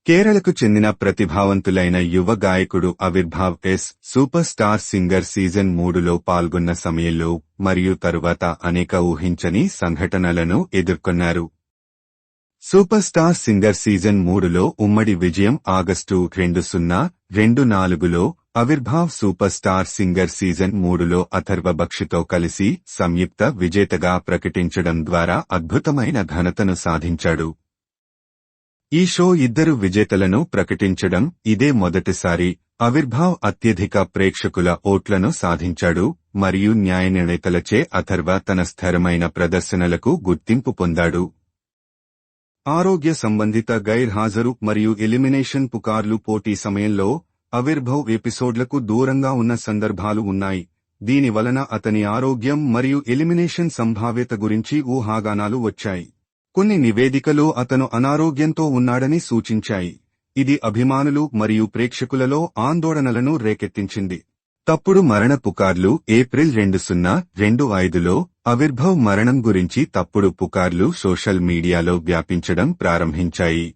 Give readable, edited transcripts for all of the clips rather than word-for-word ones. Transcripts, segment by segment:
కేరళకు చెందిన ప్రతిభావంతులైన యువ గాయకుడు Avirbhav S super star singer season 3లో పాల్గొన్న సమయంలో మరియు తరువాత అనేక ఊహించని సంఘటనలను ఎదుర్కొన్నారు. సూపర్ స్టార్ సింగర్ సీజన్ 3లో ఉమ్మడి విజయం ఆగస్టు 2024లో Avirbhav super star singer season 3లో అథర్వ బక్షితో కలిసి సంయుక్త విజేతగా ప్రకటించడం ద్వారా అద్భుతమైన ఘనతను సాధించాడు. ఈ షో ఇద్దరు విజేతలను ప్రకటించడం ఇదే మొదటిసారి. అవిర్భావ్ అత్యధిక ప్రేక్షకుల ఓట్లను సాధించాడు మరియు న్యాయ నిర్ణేతలచే అథర్వ తన స్థిరమైన ప్రదర్శనలకు గుర్తింపు పొందాడు. ఆరోగ్య సంబంధిత గైర్హాజరు మరియు ఎలిమినేషన్ పుకార్లు పోటీ సమయంలో అవిర్భావ్ ఎపిసోడ్లకు దూరంగా ఉన్న సందర్భాలు ఉన్నాయి. దీని వలన అతని ఆరోగ్యం మరియు ఎలిమినేషన్ సంభావ్యత గురించి ఊహాగానాలు వచ్చాయి. కొన్ని నివేదికలు అతను అనారోగ్యంతో ఉన్నాడని సూచించాయి. ఇది అభిమానులు మరియు ప్రేక్షకులలో ఆందోళనలను రేకెత్తించింది. తప్పుడు మరణ పుకార్లు ఏప్రిల్ 2025లో అవిర్భావ్ మరణం గురించి తప్పుడు పుకార్లు సోషల్ మీడియాలో వ్యాపించడం ప్రారంభించాయి.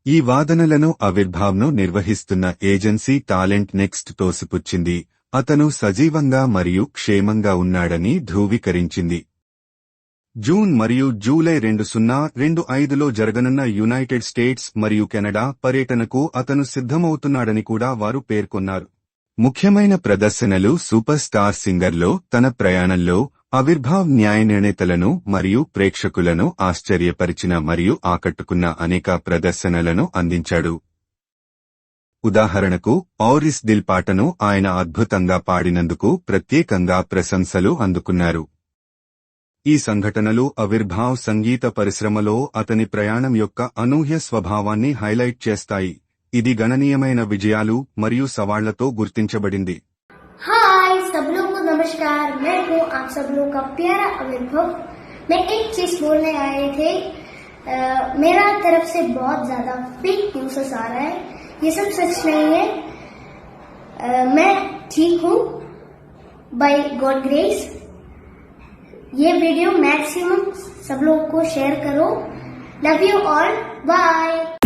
ఈ వాదనలను అవిర్భావ్ను నిర్వహిస్తున్న ఏజెన్సీ టాలెంట్ నెక్స్ట్ తోసిపుచ్చింది. అతను సజీవంగా మరియు క్షేమంగా ఉన్నాడని ధృవీకరించింది. జూన్ మరియు జూలై 2025లో జరగనున్న యునైటెడ్ స్టేట్స్ మరియు కెనడా పర్యటనకు అతను సిద్ధమవుతున్నాడని కూడా వారు పేర్కొన్నారు. ముఖ్యమైన ప్రదర్శనలు సూపర్ స్టార్ సింగర్లో తన ప్రయాణంలో అవిర్భావ్ న్యాయ నిర్ణేతలను మరియు ప్రేక్షకులను ఆశ్చర్యపరిచిన మరియు ఆకట్టుకున్న అనేక ప్రదర్శనలను అందించాడు. ఉదాహరణకు ఔరిస్ దిల్ పాటను ఆయన అద్భుతంగా పాడినందుకు ప్రత్యేకంగా ప్రశంసలు అందుకున్నారు. ఈ సంఘటనలు అవిర్భావ్ సంగీత పరిశ్రమలో అతని ప్రయాణం యొక్క అనూహ్య స్వభావాన్ని హైలైట్ చేస్తాయి. ఇది గణనీయమైన విజయాలు మరియు సవాళ్లతో గుర్తించబడింది. हाय सब लोग को नमस्कार, मैं हूँ आप सब लोग का प्यारा अविर्भव। मैं एक चीज बोलने आए थे, मेरा तरफ से बहुत ज्यादा फेक न्यूज़ आ रहा है, ये सब सच नहीं है। मैं ठीक हूँ बाय गॉड ग्रेस। ये वीडियो मैक्सिमम सब लोग को शेयर करो। Love you all, bye.